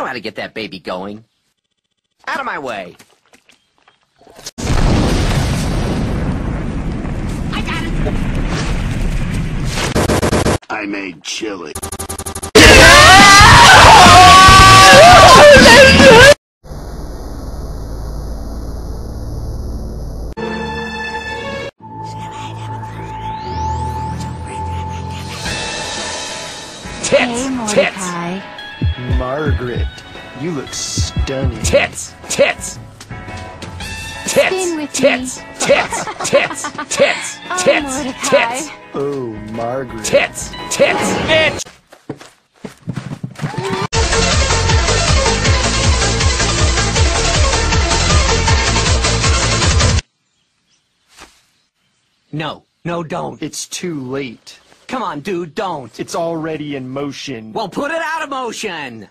know how to get that baby going. Out of my way. I got it. I made chili. Tits! Tits! Margaret, you look stunning. Tits! Tits! Tits! Tits! Tits! Tits! Tits! Tits! Tits! Oh, Margaret. Tits! Tits! Bitch! No. No, don't. It's too late. Come on, dude, don't. It's already in motion. Well, put it out of motion!